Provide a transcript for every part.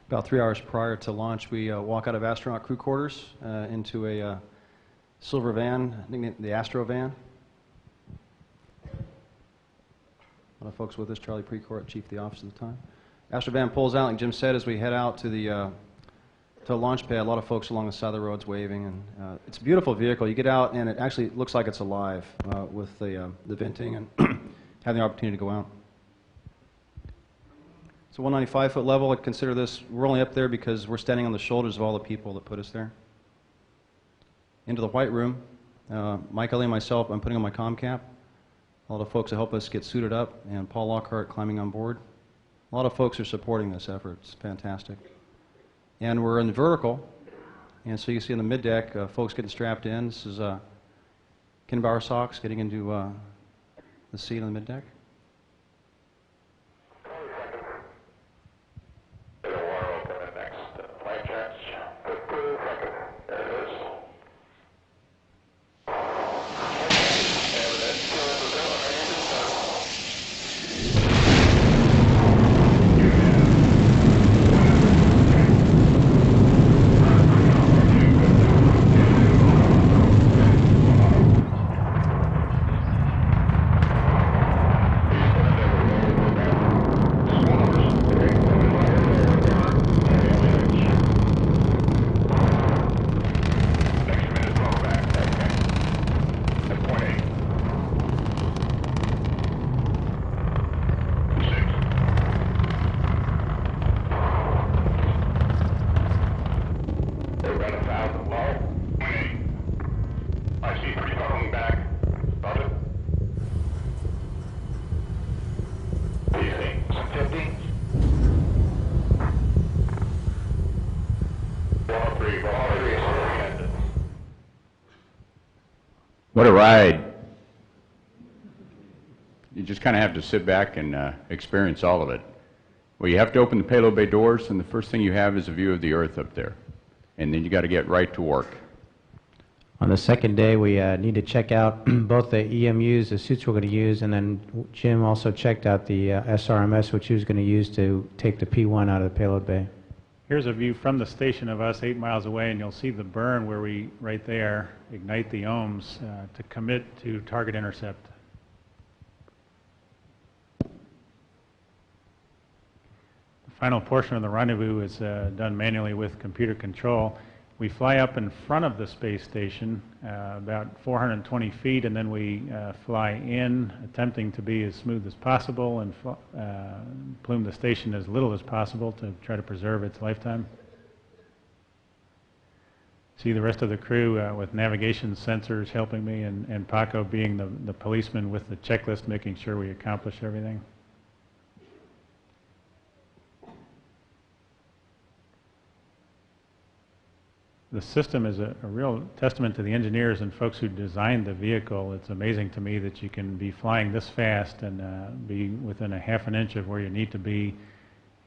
About 3 hours prior to launch, we walk out of astronaut crew quarters into a silver van, nicknamed the Astro van. A lot of folks with us, Charlie Precourt, chief of the office at the time. Astro van pulls out, like Jim said, as we head out to the launch pad. A lot of folks along the side of the roads waving, and it's a beautiful vehicle. You get out, and it actually looks like it's alive with the venting and having the opportunity to go out. It's a 195-foot level. I'd consider this, we're only up there because we're standing on the shoulders of all the people that put us there. Into the white room. Mike Ellie and myself, I'm putting on my comm cap. A lot of folks that help us get suited up, and Paul Lockhart climbing on board. A lot of folks are supporting this effort. It's fantastic. And we're in vertical, and so you see on the mid-deck, folks getting strapped in. This is Ken Bowersox getting into the seat on the mid-deck. What a ride. You just kind of have to sit back and experience all of it. Well, you have to open the payload bay doors, and the first thing you have is a view of the Earth up there. And then you got to get right to work. On the second day, we need to check out both the EMUs, the suits we're going to use, and then Jim also checked out the SRMS, which he was going to use to take the P1 out of the payload bay. Here's a view from the station of us 8 miles away, and you'll see the burn where we, right there, ignite the ohms to commit to target intercept. The final portion of the rendezvous is done manually with computer control. We fly up in front of the space station about 420 feet, and then we fly in, attempting to be as smooth as possible and plume the station as little as possible to try to preserve its lifetime. See the rest of the crew with navigation sensors helping me, and Paco being the policeman with the checklist, making sure we accomplish everything. The system is a real testament to the engineers and folks who designed the vehicle. It's amazing to me that you can be flying this fast and be within a half an inch of where you need to be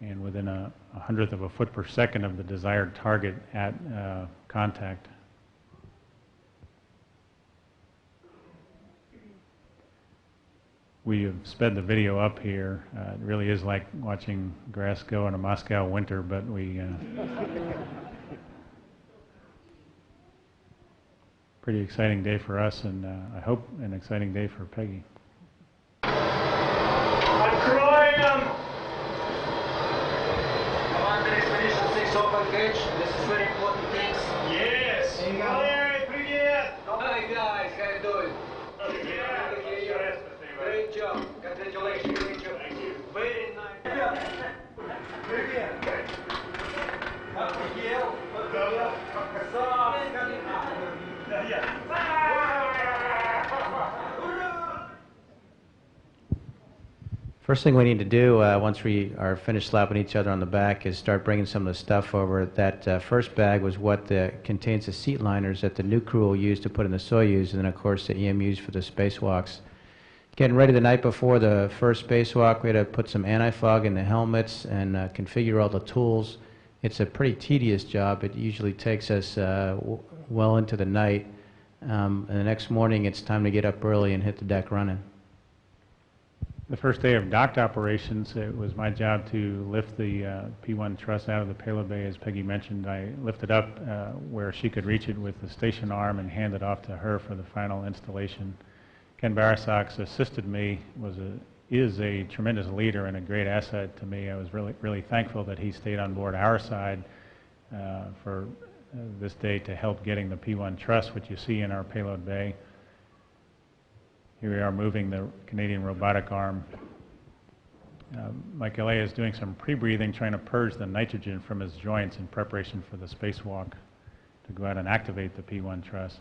and within a hundredth of a foot per second of the desired target at contact. We have sped the video up here. It really is like watching grass go in a Moscow winter, but we pretty exciting day for us, and I hope an exciting day for Peggy. Commander, Expedition 6 open gauge. This is very important things. Yes. Valery, привет. Hi guys, how you doing? Yeah. Great job. Congratulations. Great job. Thank you. Very nice. Привет. Как ты ел? First thing we need to do once we are finished slapping each other on the back is start bringing some of the stuff over. That first bag was what contains the seat liners that the new crew will use to put in the Soyuz, and then of course the EMUs for the spacewalks. Getting ready the night before the first spacewalk, we had to put some anti-fog in the helmets and configure all the tools. It's a pretty tedious job. It usually takes us well into the night. And the next morning it's time to get up early and hit the deck running. The first day of docked operations, it was my job to lift the P1 truss out of the payload bay. As Peggy mentioned, I lifted up where she could reach it with the station arm and hand it off to her for the final installation. Ken Barasox assisted me, is a tremendous leader and a great asset to me. I was really thankful that he stayed on board our side for this day to help getting the P1 truss, which you see in our payload bay. Here we are moving the Canadian robotic arm. Mike Elea is doing some pre-breathing, trying to purge the nitrogen from his joints in preparation for the spacewalk to go out and activate the P1 truss.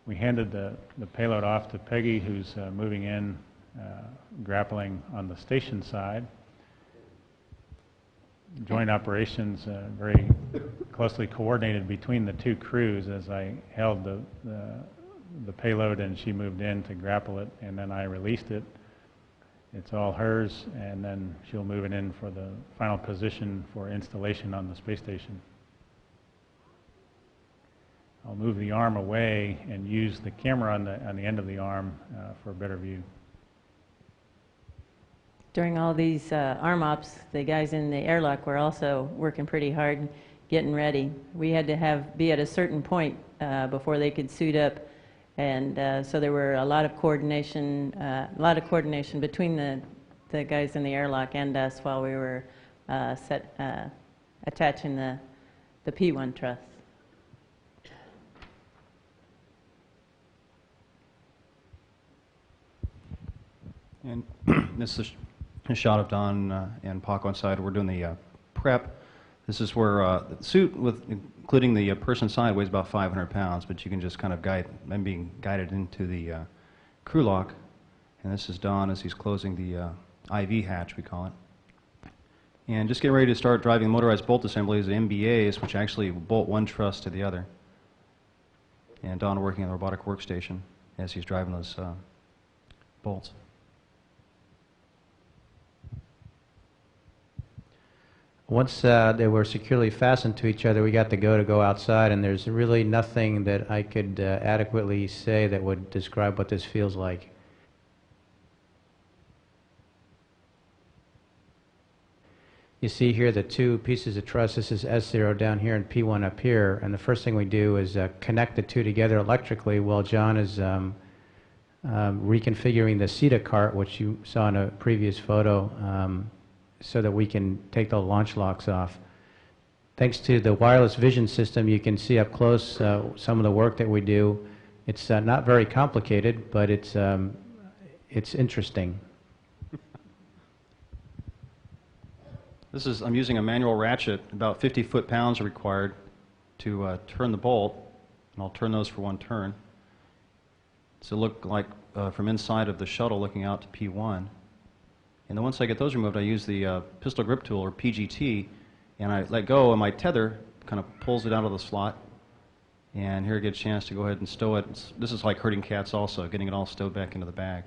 We handed the payload off to Peggy, who's moving in, grappling on the station side. Joint operations very closely coordinated between the two crews as I held the payload and she moved in to grapple it, and then I released it. It's all hers, and then she'll move it in for the final position for installation on the space station. I'll move the arm away and use the camera on the end of the arm for a better view. During all these arm ops, the guys in the airlock were also working pretty hard, getting ready. We had to be at a certain point before they could suit up, and so there were a lot of coordination between the guys in the airlock and us while we were attaching the P1 truss. And this is a shot of Don and Paco inside. We're doing the prep. This is where the suit, including the person inside, weighs about 500 pounds, but you can just kind of I'm being guided into the crew lock. And this is Don as he's closing the IV hatch, we call it. And just getting ready to start driving motorized bolt assemblies, the MBAs, which actually bolt one truss to the other. And Don working on the robotic workstation as he's driving those bolts. Once they were securely fastened to each other, we got to go outside, and there's really nothing that I could adequately say that would describe what this feels like. You see here the two pieces of truss. This is S0 down here and P1 up here, and the first thing we do is connect the two together electrically while John is reconfiguring the CETA cart, which you saw in a previous photo, so that we can take the launch locks off. Thanks to the wireless vision system, you can see up close some of the work that we do. It's not very complicated, but it's interesting. I'm using a manual ratchet. About 50 foot-pounds are required to turn the bolt, and I'll turn those for one turn. So look like from inside of the shuttle looking out to P1. And then once I get those removed, I use the pistol grip tool, or PGT, and I let go, and my tether kind of pulls it out of the slot. And here I get a chance to go ahead and stow it. This is like herding cats also, getting it all stowed back into the bag.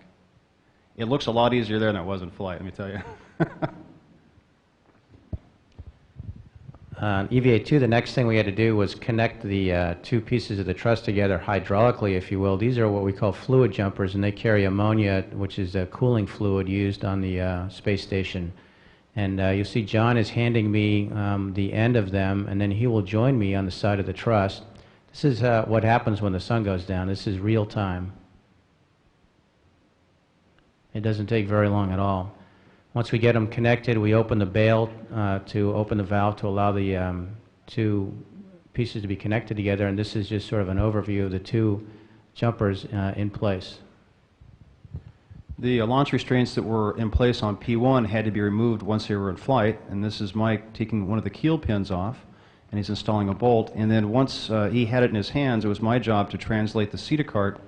It looks a lot easier there than it was in flight, let me tell you. On EVA-2, the next thing we had to do was connect the two pieces of the truss together hydraulically, if you will. These are what we call fluid jumpers, and they carry ammonia, which is a cooling fluid used on the space station. And you'll see John is handing me the end of them, and then he will join me on the side of the truss. This is what happens when the sun goes down. This is real time. It doesn't take very long at all. Once we get them connected, we open the bail to open the valve to allow the two pieces to be connected together, and this is just sort of an overview of the two jumpers in place. The launch restraints that were in place on P1 had to be removed once they were in flight, and this is Mike taking one of the keel pins off, and he's installing a bolt. And then once he had it in his hands, it was my job to translate the CETA cart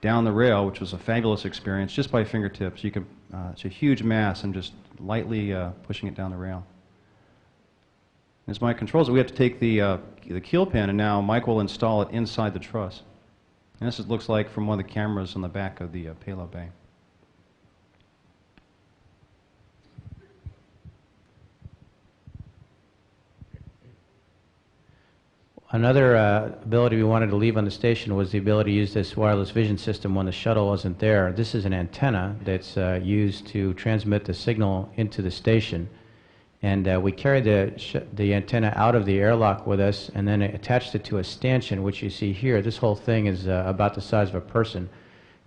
down the rail, which was a fabulous experience, just by fingertips. You can, it's a huge mass, and just lightly pushing it down the rail. As Mike controls it, we have to take the keel pin, and now Mike will install it inside the truss. And this looks like from one of the cameras on the back of the payload bay. Another ability we wanted to leave on the station was the ability to use this wireless vision system when the shuttle wasn't there. This is an antenna that's used to transmit the signal into the station. And we carried the antenna out of the airlock with us and then attached it to a stanchion, which you see here. This whole thing is about the size of a person.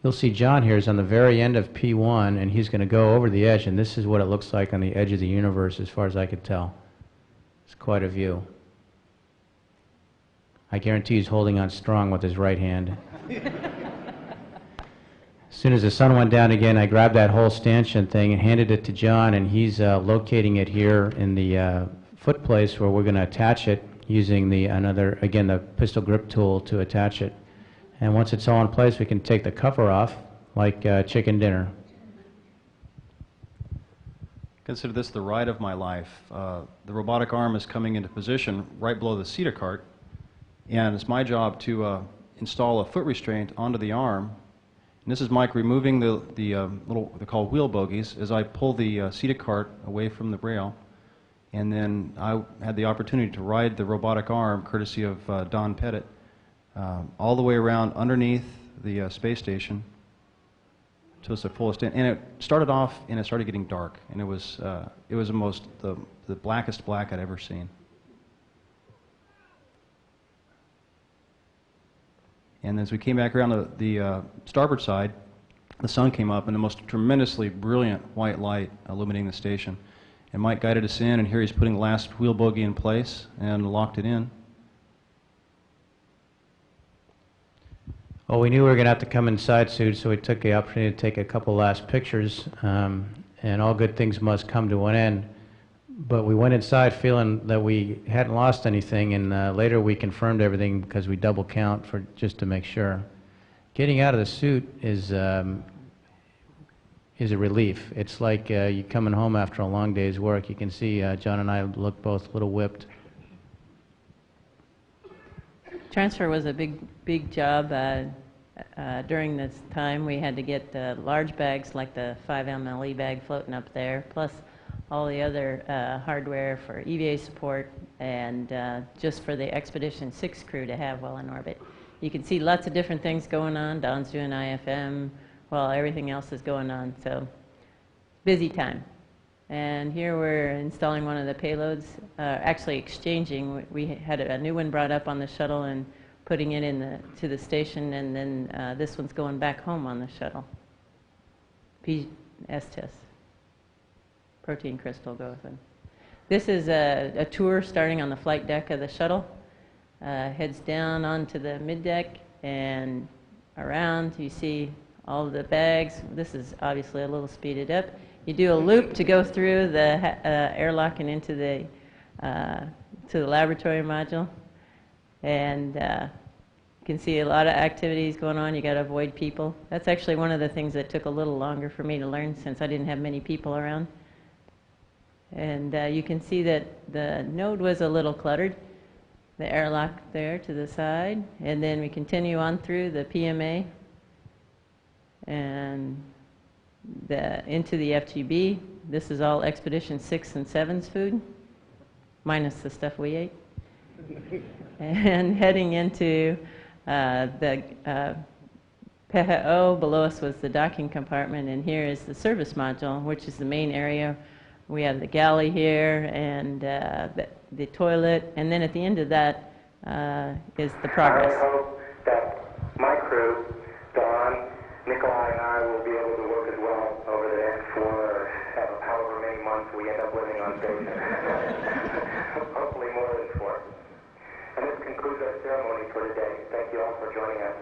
You'll see John here is on the very end of P1, and he's going to go over the edge, and this is what it looks like on the edge of the universe as far as I could tell. It's quite a view. I guarantee he's holding on strong with his right hand. As soon as the sun went down again, I grabbed that whole stanchion thing and handed it to John, and he's locating it here in the foot place where we're going to attach it using the pistol grip tool to attach it. And once it's all in place, we can take the cover off like chicken dinner. Consider this the ride of my life. The robotic arm is coming into position right below the seat cart, and it's my job to install a foot restraint onto the arm. And this is Mike removing the little, they're called wheel bogies, as I pull the seated cart away from the rail. And then I had the opportunity to ride the robotic arm, courtesy of Don Pettit, all the way around underneath the space station to its fullest end. And it started off, and it started getting dark, and it was the blackest black I'd ever seen. And as we came back around the starboard side, the sun came up, and the most tremendously brilliant white light illuminating the station. And Mike guided us in, and here he's putting the last wheel bogie in place and locked it in. Well, we knew we were going to have to come inside soon, so we took the opportunity to take a couple last pictures, and all good things must come to an end. But we went inside feeling that we hadn't lost anything, and later we confirmed everything because we double count just to make sure. Getting out of the suit is a relief. It's like you coming home after a long day's work. You can see John and I look both a little whipped. Transfer was a big job. During this time, we had to get large bags like the 5 mle bag floating up there, plus all the other hardware for EVA support and just for the Expedition 6 crew to have while in orbit. You can see lots of different things going on. Don's doing IFM while everything else is going on, so busy time. And here we're installing one of the payloads, actually exchanging. We had a new one brought up on the shuttle and putting it to the station, and then this one's going back home on the shuttle. Estes. Protein crystal goes in. This is a tour starting on the flight deck of the shuttle. Heads down onto the middeck and around. You see all the bags. This is obviously a little speeded up. You do a loop to go through the airlock and into the to the laboratory module, and you can see a lot of activities going on. You got to avoid people. That's actually one of the things that took a little longer for me to learn since I didn't have many people around. And you can see that the node was a little cluttered. The airlock there to the side, and then we continue on through the PMA and into the FGB. This is all Expedition 6 and 7's food, minus the stuff we ate. And heading into the PHO. Below us was the docking compartment, and here is the service module, which is the main area. We have the galley here and the toilet, and then at the end of that is the progress. I hope that my crew, Don, Nikolai, and I will be able to work as well over the next 4 or however many months we end up living on station. Hopefully more than 4. And this concludes our ceremony for today. Thank you all for joining us.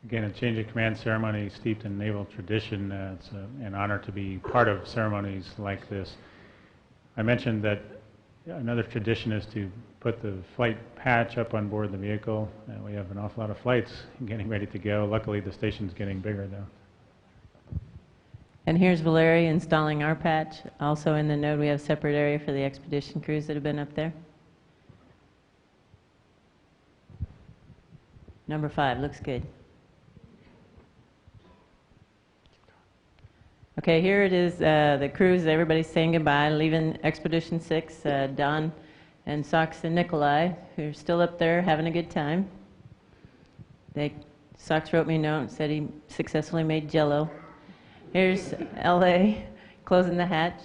Again, a change of command ceremony steeped in naval tradition. It's an honor to be part of ceremonies like this. I mentioned that another tradition is to put the flight patch up on board the vehicle. We have an awful lot of flights getting ready to go. Luckily, the station's getting bigger, though. And here's Valeria installing our patch. Also in the node, we have a separate area for the expedition crews that have been up there. Number 5 looks good. Okay, here it is, the crews, everybody's saying goodbye, leaving Expedition 6. Don and Sox and Nikolai, who are still up there having a good time. Sox wrote me a note and said he successfully made Jell-O. Here's L.A. closing the hatch.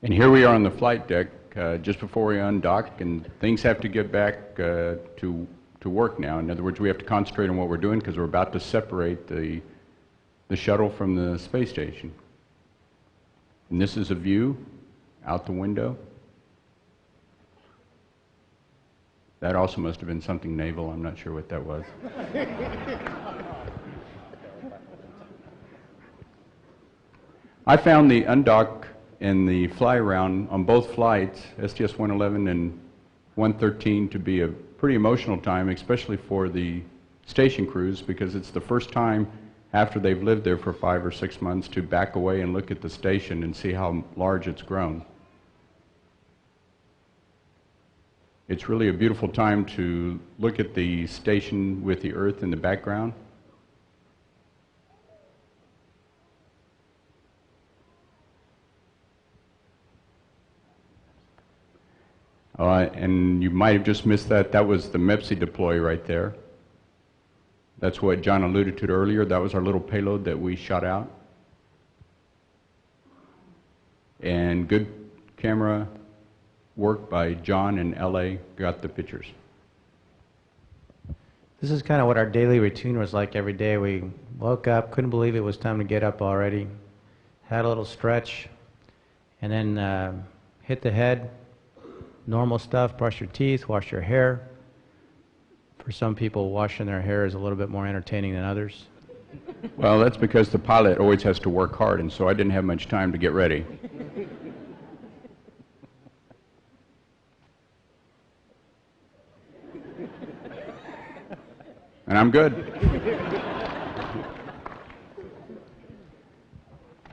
And here we are on the flight deck just before we undock, and things have to get back to work now. In other words, we have to concentrate on what we're doing because we're about to separate the shuttle from the space station. And this is a view out the window. That also must have been something naval. I'm not sure what that was. I found the undock and the fly around on both flights, STS-111 and 113, to be a pretty emotional time, especially for the station crews, because it's the first time after they've lived there for 5 or 6 months to back away and look at the station and see how large it's grown. It's really a beautiful time to look at the station with the Earth in the background. And you might have just missed that. That was the MEPSI deploy right there. That's what John alluded to earlier. That was our little payload that we shot out. And good camera work by John and LA got the pictures. This is kind of what our daily routine was like every day. We woke up, couldn't believe it was time to get up already, had a little stretch, and then hit the head, normal stuff, brush your teeth, wash your hair. For some people, washing their hair is a little bit more entertaining than others. Well, that's because the pilot always has to work hard, and so I didn't have much time to get ready. And I'm good.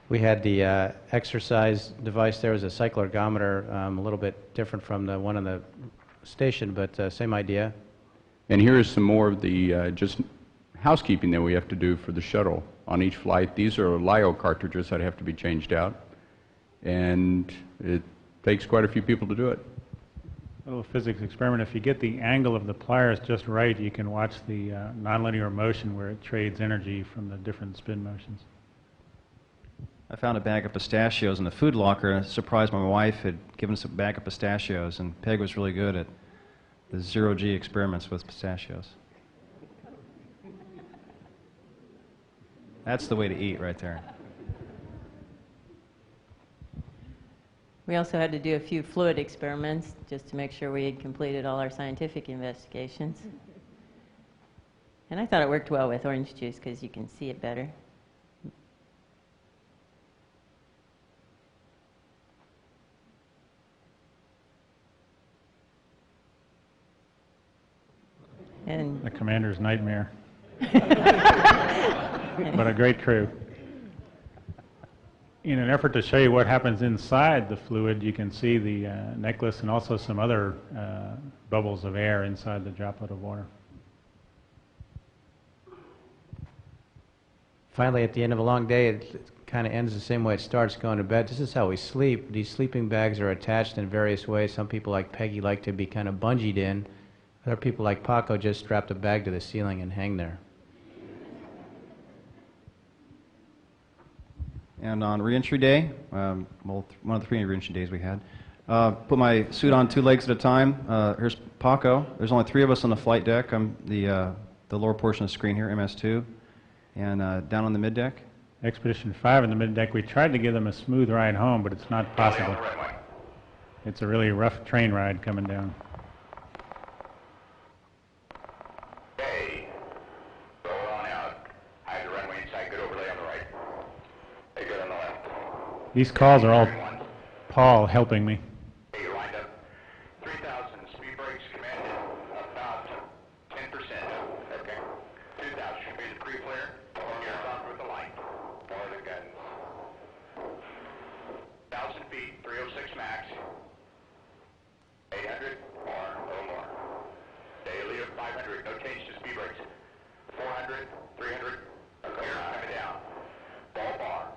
We had the exercise device there was a cycloergometer, a little bit different from the one on the station, but same idea. And here is some more of the just housekeeping that we have to do for the shuttle on each flight. These are LiO cartridges that have to be changed out, and it takes quite a few people to do it. A little physics experiment. If you get the angle of the pliers just right, you can watch the nonlinear motion where it trades energy from the different spin motions. I found a bag of pistachios in the food locker, and surprised my wife had given us a bag of pistachios, and Peg was really good at the zero-G experiments with pistachios. That's the way to eat right there. We also had to do a few fluid experiments just to make sure we had completed all our scientific investigations. And I thought it worked well with orange juice because you can see it better. And The commander's nightmare. But a great crew. In an effort to show you what happens inside the fluid, you can see the necklace and also some other bubbles of air inside the droplet of water. Finally, at the end of a long day, it kind of ends the same way it starts, going to bed. This is how we sleep. These sleeping bags are attached in various ways. Some people like Peggy like to be kind of bungeed in. Other people like Paco just strap a bag to the ceiling and hang there. And on reentry day, well, one of the 3 reentry days we had, put my suit on 2 legs at a time. Here's Paco. There's only 3 of us on the flight deck. I'm the lower portion of the screen here, MS2, and down on the mid deck. Expedition 5 in the mid-deck, we tried to give them a smooth ride home, but it's not possible. It's a really rough train ride coming down. Hey, roll on out. Hide the runway inside, good overlay on the right. Hey, good on the left. These calls are all Paul helping me. Hey, you're lined up. 3,000, speed brakes commanded about 10%. Okay. 2,000 should be the pre-flare. Gears on with the light. More the guns. 1,000 feet, 306 max. 800 or a little more. Daily of 500, no change to speed brakes. 400, 300, okay, coming down. Ball bar.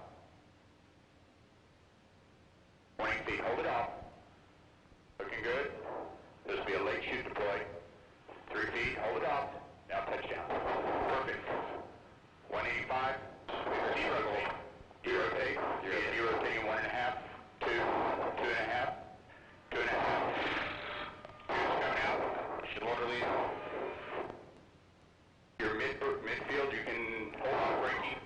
20 feet, hold it off. feet, hold it up. Now touchdown. Perfect. 185. 0 feet. Derotate. You're rotating 1.5, 2, 2.5, 2.5. Two's coming out. Should load release. Your midfield, you can hold on braking.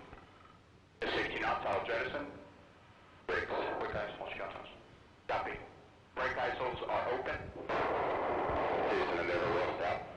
At 60 knots, I'll jettison. Brakes. Quick eyes, small shots. Copy. Brake ISOs are open. Jason, and never will stop.